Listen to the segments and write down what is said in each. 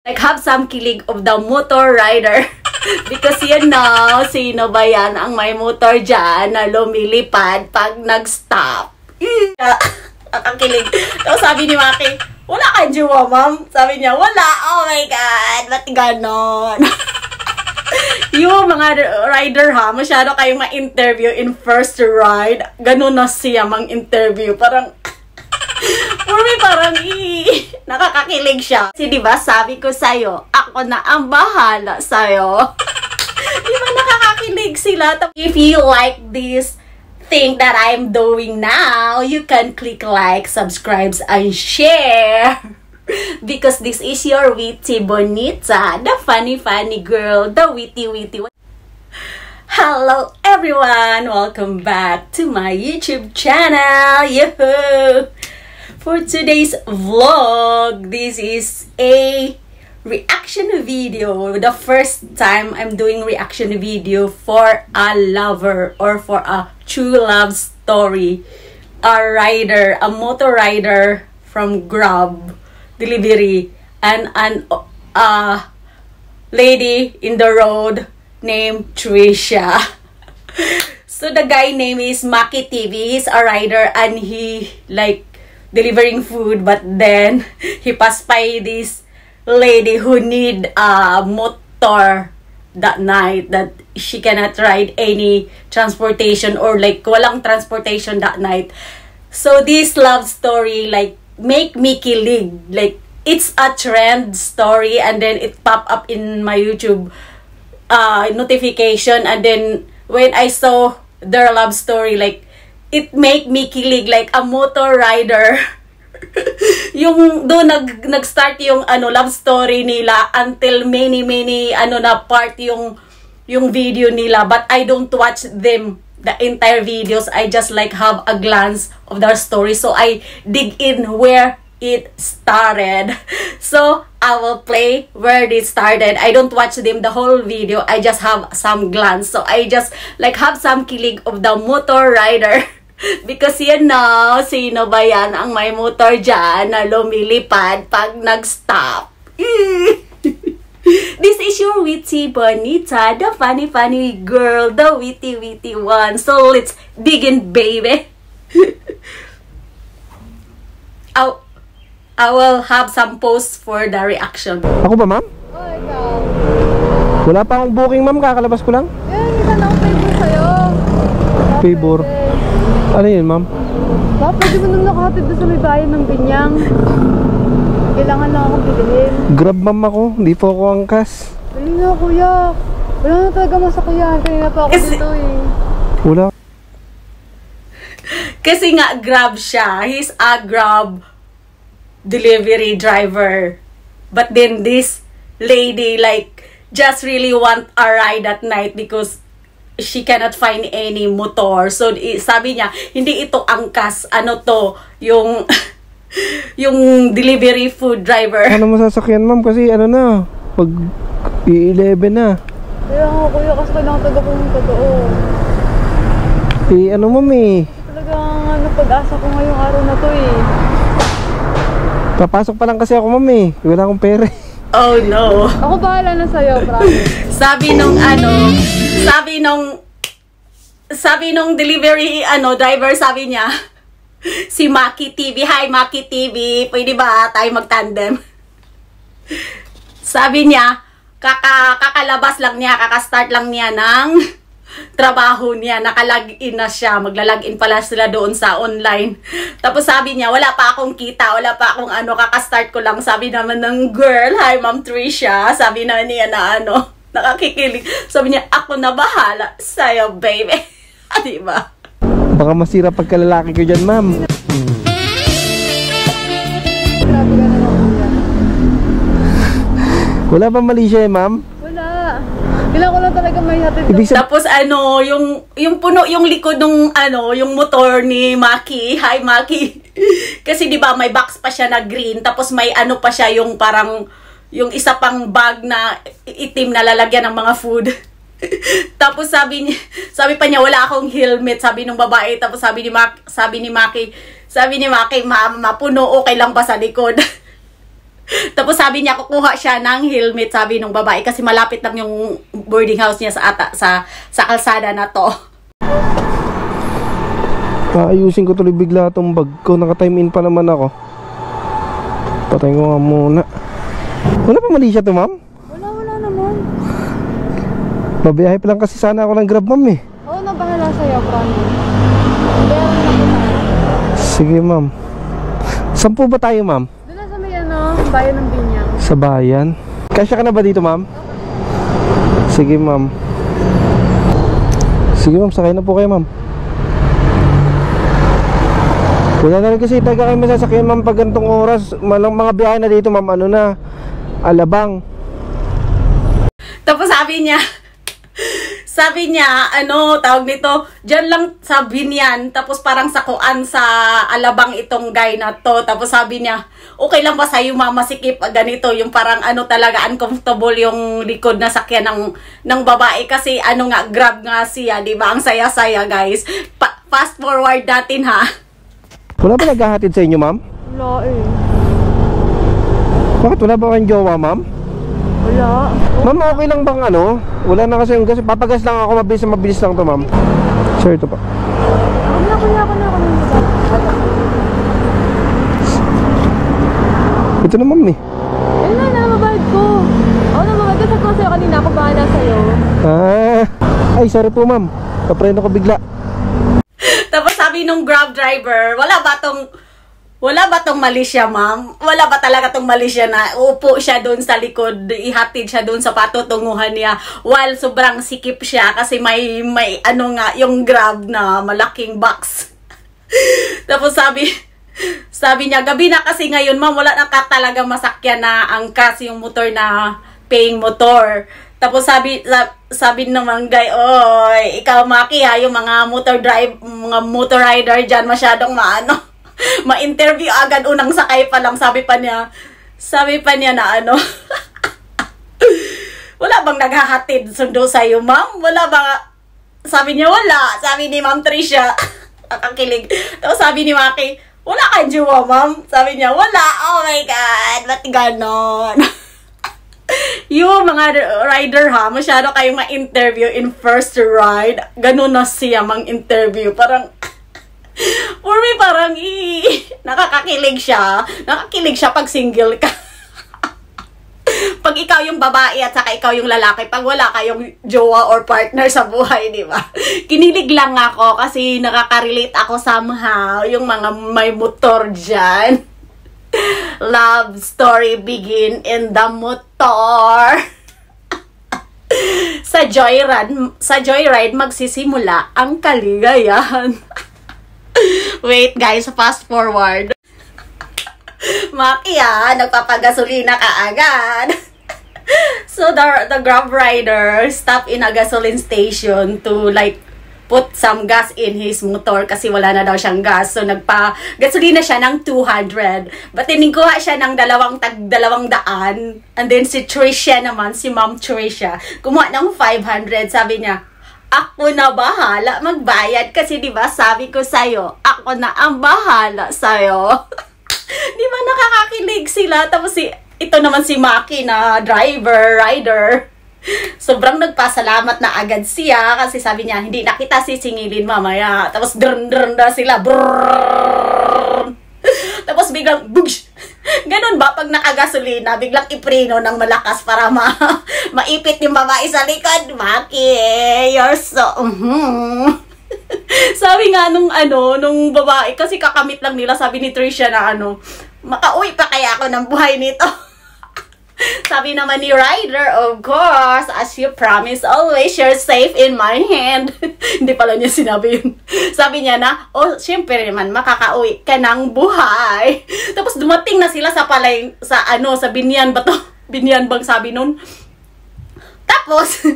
Like, have some kilig of the motor rider. Because you know, sino ba yan ang may motor dyan na lumilipad pag nag-stop? Nakakilig. Tapos sabi ni Maki, wala kang jowa, ma'am? Sabi niya, wala. Oh my God, ba't ganon? Yung mga rider ha, masyado kayong ma-interview in first ride. Ganon na siya mang-interview. Parang, for me, parang nakakakilig siya. Kasi diba, sabi ko sa'yo, ako na ang bahala sa'yo. Diba nakakakilig sila? If you like this thing that I'm doing now, you can click like, subscribe, and share. Because this is your witty bonita, the funny girl, the witty. Hello everyone, welcome back to my YouTube channel. Yoo-hoo! For today's vlog, this is a reaction video. The first time I'm doing reaction video for a lover or for a true love story. A rider, a motor rider from Grab delivery, and lady in the road named Trisha. So the guy name is Maki TV. He's a rider and he like delivering food, but then he passed by this lady who need a motor that night, that she cannot ride any transportation or like walang transportation that night. So this love story like make me kilig. Like, it's a trend story, and then it pop up in my YouTube notification, and then when I saw their love story, like, it make me kilig, like a motor rider. Yung doon nag-start yung love story nila until many na part yung video nila, but I don't watch them the entire videos. I just like have a glance of their story, so I dig in where it started. So I will play where it started. I don't watch them the whole video, I just have some glance. So I just like have some kilig of the motor rider. Because you know, sino ba yan ang may motor dyan na lumilipad pag nag-stop? This is your witty bonita, the funny girl, the witty one. So let's dig in, baby. I will have some posts for the reaction. Ako ba, ma'am? Oo, ikaw. Wala pa akong booking, ma'am. Kakalabas ko lang. Isa na akong favor sa'yo. Favor? Ano yun, ma'am? Ba, pwede mo nung nakahatid doon sa may bayan ng Binyang. Kailangan lang akong bilhin. Grab, ma'am, ako. Hindi po ako angkas. Dali na, kuya. Wala na talaga masakyan. Kanina pa ako dito eh. Wala. Kasi nga, Grab siya. He's a Grab delivery driver. But then this lady like just really want a ride at night because she cannot find any motor. So sabi niya, hindi ito angkas, ano to, yung yung delivery food driver. Ano mo sasakyan, ma'am? Kasi ano na, pag 11 na. Kaya nga, kuya, kasi kailangan talaga pumunta doon. Ano, ma'am eh? Talagang pag-asa ko ngayong araw na to eh. Papasok pa lang kasi ako, ma'am eh. Wala akong pera. Oh no. Ako bahala na sa'yo, promise. Sabi nung delivery driver, sabi niya, si Maki TV, hi Maki TV, pwede ba tayo mag-tandem? Sabi niya, kakalabas lang niya, kakastart lang niya ng trabaho niya, nakalagin na siya, maglalagin pala sila doon sa online. Tapos sabi niya, wala pa akong kita, wala pa akong kakastart ko lang. Sabi naman ng girl, hi Ma'am Trisha, sabi na niya na nakakikilig. Sabi niya, ako na bahala sa'yo, baby. Diba? Baka masira pagkalalaki ko dyan, ma'am. Grabe ka naman, kuya. Wala pa mali siya eh, ma'am? Wala. Kailangan ko lang talaga may hatid doon. Tapos yung puno yung likod ng yung motor ni Maki. Hi Maki. Kasi 'di ba may box pa siya na green, tapos may pa siya yung parang yung isa pang bag na itim na lalagyan ng mga food. Tapos sabi pa niya wala akong helmet, sabi ng babae. Tapos sabi ni Maki, ma'am, mapuno, okay lang ba sa likod? Tapos sabi niya, kukuha siya ng helmet, sabi nung babae, kasi malapit lang yung boarding house niya sa kalsada na to. Ayusin ko tuloy bigla itong bag ko. Naka-time in pa naman ako. Patayin ko nga muna. Wala pa mali siya to, ma'am? Wala naman. Babiyahe pa lang kasi sana ako ng Grab, ma'am eh. Oo, nabahala sa'yo, promise. Bayaran na kita. Sige, ma'am. Saan po ba tayo, ma'am? Doon na sa may bayan ng Binyang. Sa bayan? Kasya ka na ba dito, ma'am? Sige, ma'am. Sige, ma'am. Sakay na po kayo, ma'am. Wala na rin kasi taga kayo masasakyan, ma'am, pag gantong oras. Mga biyahe na dito, ma'am, ano na, Alabang. Tapos sabi niya, tawag nito, dyan lang sa Binyan, tapos parang sakuan sa Alabang itong guy na to. Tapos sabi niya, okay lang ba sa'yo, mama, sikip ganito, yung parang talaga uncomfortable yung likod na sakyan ng babae, kasi nga, Grab nga siya, di ba? Ang saya-saya, guys. Fast forward natin, ha? Wala ba naghahatid sa inyo, ma'am? Wala eh. Bakit wala ba kayong jowa, ma'am? Wala. Ma'am, okay lang bang wala na kasi yung gas. Papagas lang ako, mabilis lang to, ma'am. Sir, ito pa. Kuya. Ito na, ma'am eh. Ayun na, mabayad ko. Oo na, mabayad ko. Sabi ko sa'yo kanina, ako bahala sa'yo. Ay, sorry po, ma'am. Kapreno ko bigla. Tapos sabi nung Grab driver, wala ba tong mali siya, ma'am? Wala ba talaga tong mali siya na upo siya doon sa likod, ihatid siya doon sa patutunguhan niya while sobrang sikip siya kasi may yung Grab na malaking box. Tapos sabi niya, gabi na kasi ngayon, ma'am, wala na ka talaga masakyan na angkas yung motor na paying motor. Tapos sabi naman guy, oy, ikaw Maki ha, yung mga motor rider dyan masyadong ma-interview agad unang sakay pa lang. Sabi pa niya na wala bang naghahatid sundo sa'yo, ma'am? Wala ba? Sabi niya, wala. Sabi ni Ma'am Tricia, akakilig. Tapos sabi ni Maki, wala kang jowa, ma'am? Sabi niya, wala. Oh my God, ba't ganon? Yung mga rider ha, masyado kayong ma-interview in first ride. Ganun na siya mang-interview. Parang, for me, parang nakakakilig siya. Nakakakilig siya pag single ka. Pag ikaw yung babae at saka ikaw yung lalaki, pag wala kayong jowa or partner sa buhay, di ba? Kinilig lang ako kasi nakaka-relate ako somehow yung mga may motor dyan. Love story begin in the motor. Sa joyride magsisimula ang kaligayahan. Wait guys, fast forward. Maki nagpapagasolina ka agad. So the Grab rider stopped in a gasoline station to put some gas in his motor kasi wala na daw siyang gas. So nagpa-gasolina siya ng 200. But tinikuha siya ng 200. And then si Tricia naman, si Ma'am Tricia, kumuha ng 500. Sabi niya, ako na bahala magbayad kasi 'di ba sabi ko sa'yo, ako na ang bahala sa'yo. Di ba nakakakilig sila? Tapos ito naman si Maki na rider. Sobrang nagpasalamat na agad siya kasi sabi niya, hindi na kita sisingilin mamaya. Tapos drun na sila. Brrrr. Tapos biglang, bugs! Ganun ba? Pag nakagasolina, biglang ipreno ng malakas para maipit yung babae sa likod. Maki, you're so... Sabi nga nung babae, kasi kakamit lang nila, sabi ni Tricia na makauwi pa kaya ako ng buhay nito. Sabi naman ni rider, of course, as you promise, always you're safe in my hand. Hindi pala niya sinabi yun. Sabi niya na, syempre naman, makakauwi ka ng buhay. Tapos dumating na sila sa Binyan ba to? Binyan bang sabi nun? Tapos,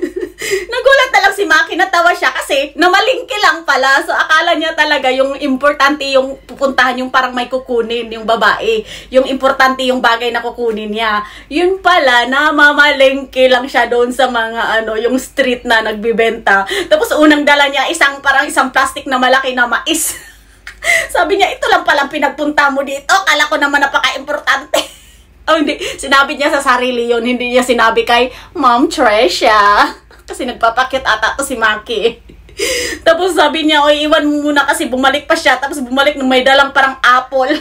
nagulat na lang si Maki, natawa siya kasi namalingki lang pala. So, akala niya talaga yung importante yung pupuntahan, yung parang may kukunin yung babae. Yung importante yung bagay na kukunin niya. Yun pala, namamalingki lang siya doon sa mga yung street na nagbibenta. Tapos, unang dala niya parang isang plastic na malaki na mais. Sabi niya, ito lang palang pinagpunta mo dito. Akala ko naman napaka-importante. Oh, hindi. Sinabi niya sa sarili yun. Hindi niya sinabi kay Ma'am Tresha. Kasi nagpapakit ata to si Maki. Tapos sabi niya, oy, iwan mo muna kasi bumalik pa siya. Tapos bumalik nung may dalang parang apple.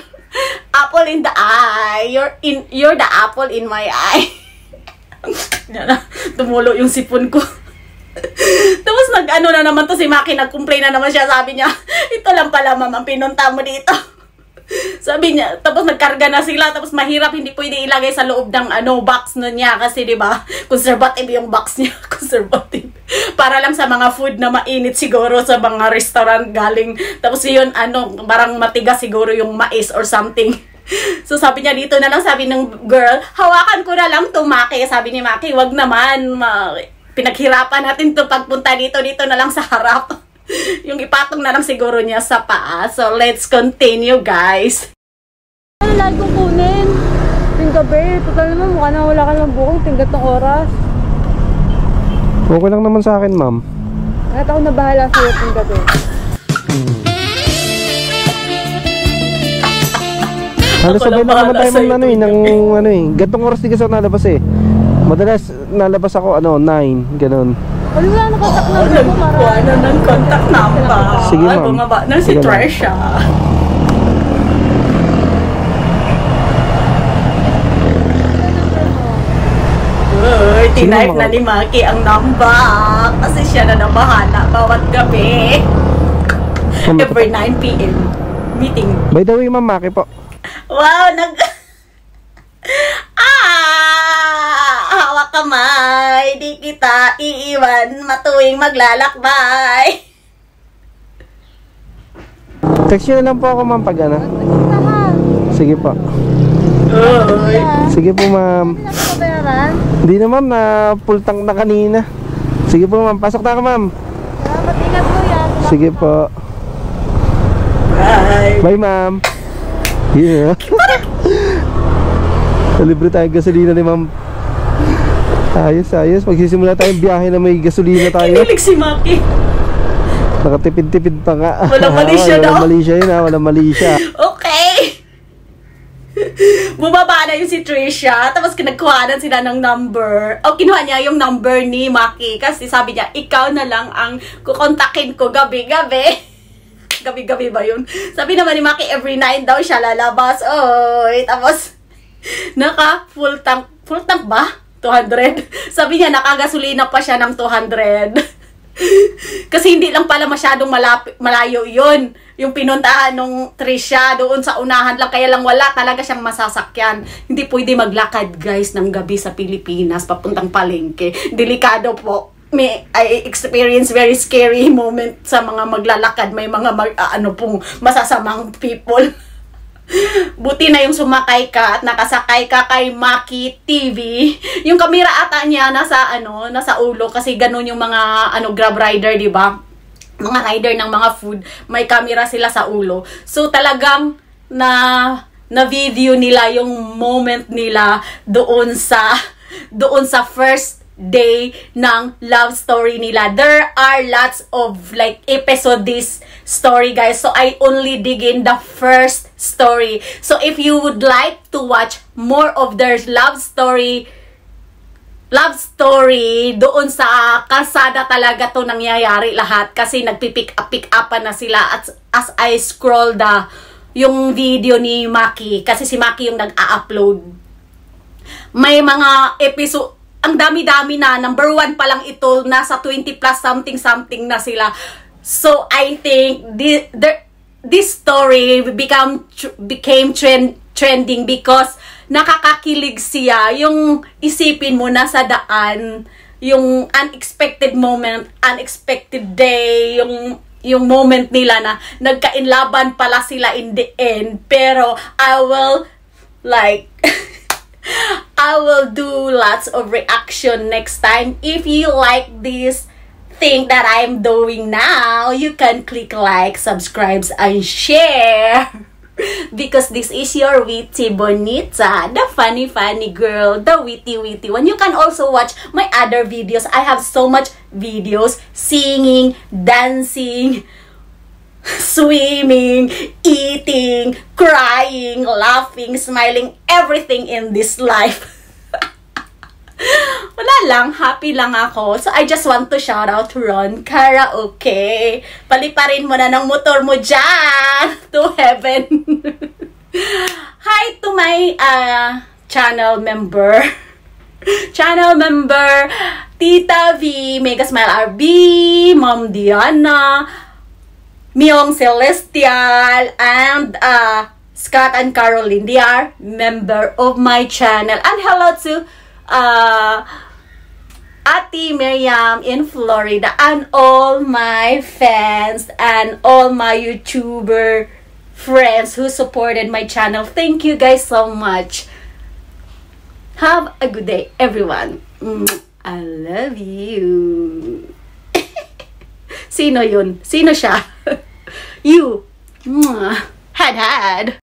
Apple in the eye. You're the apple in my eye. Yan na. Tumulo yung sipon ko. Tapos nag-ano na naman to si Maki. Nag-complain na naman siya. Sabi niya, ito lang pala ma'am ang pinunta mo dito. Sabi niya, tapos nagkarga na sila, tapos mahirap, hindi pwede ilagay sa loob ng box na niya kasi 'di ba? Conservative yung box niya, conservative. Para lang sa mga food na mainit siguro sa mga restaurant galing. Tapos yun parang matigas siguro yung mais or something. So sabi niya dito na lang, sabi ng girl, hawakan ko na lang to Maki. Sabi ni Maki, wag naman, pinaghirapan natin to pagpunta dito na lang sa harap. Yung ipatong na lang siguro niya sa paa. So, let's continue, guys. Ano lagi kong kunin? Ting gabi. Total naman, mukha na wala ka ng bukong. Tinggat ng oras. Okay lang naman sa akin, ma'am. Kahit ako na bahala sa'yo ting gabi. Halos sabay na naman tayo ng gantong oras di kasi ako nalabas eh. Madalas nalabas ako 9, ganun. Wala na contact number mo, Mara. Wala ng contact number. Sige, ma'am. Bumaba na si Tresha. Uy, tinipe na ni Maki ang number. Kasi siya na bahala bawat gabi. Every 9 p.m. meeting. By the way, Ma'am Maki po. Wow, hawak kamay, di kita iiwan matuwing maglalakbay. Text nyo na lang po ako, ma'am, pag ano. Sige po. Uy. Sige po, ma'am. Hindi natin pabayaran? Hindi na, ma'am, na full tank na kanina. Sige po, ma'am, pasok na ako, ma'am. Salamat, ingat mo yan. Sige po. Bye. Bye, ma'am. Yeah. Libre tayong gasolina ni ma'am. Ayos. Magsisimula tayong biyahe na may gasolina tayo. Kinilig si Maki. Nakatipid-tipid pa nga. Walang mali siya daw. Walang mali siya yun, ha? Walang mali siya. Okay. Bumaba na yung si Trisha. Tapos kinagkuhanan sila ng number. O kinuha niya yung number ni Maki. Kasi sabi niya, ikaw na lang ang kukontakin ko gabi-gabi. Gabi-gabi ba yun? Sabi naman ni Maki, every 9 daw siya lalabas. Oy, tapos naka full tank ba? 200. Sabi niya nakagasolina pa siya ng 200. Kasi hindi lang pala masyadong malayo yun. Yung pinuntahan nung Trisha doon sa unahan lang, kaya lang wala talaga siyang masasakyan. Hindi pwede maglakad, guys, ng gabi sa Pilipinas papuntang palengke. Delikado po. I experience very scary moment sa mga maglalakad. May mga pong masasamang people. Buti na yung sumakay ka at nakasakay ka kay Maki TV. Yung kamera ata niya nasa ulo kasi ganun yung mga Grab rider, di ba? Mga rider ng mga food, may camera sila sa ulo. So talagang na video nila yung moment nila doon sa first day ng love story nila. There are lots of episode this story, guys. So I only dig in the first story. So if you would like to watch more of their love story doon sa kalsada talaga to nangyayari lahat kasi nagpipick upan na sila at as I scroll yung video ni Maki kasi si Maki yung nag-a-upload. May mga episode, ang dami-dami na. Number 1 pa lang ito, nasa 20 plus something na sila. So I think this story became trending because nakakakilig siya. Yung isipin mo nasa daan, yung unexpected moment, unexpected day, yung moment nila na nagkainlaban pala sila in the end. Pero I will do lots of reaction next time. If you like this thing that I'm doing now, you can click like, subscribe, and share. Because this is your witty bonita, the funny girl, the witty one. You can also watch my other videos. I have so much videos, singing, dancing, swimming, eating, crying, laughing, smiling, everything in this life. Wala lang, happy lang ako. So, I just want to shout out to Ron Karaoke. Paliparin mo na ng motor mo dyan to heaven. Hi to my channel member. Tita V, Mega Smile RB, Mom Diana, Myong Celestial, and Scott and Caroline. They are member of my channel. And hello to Ate Miriam in Florida, and all my fans and all my YouTuber friends who supported my channel. Thank you guys so much. Have a good day, everyone. I love you. Sino yun? Sino siya? You. Had.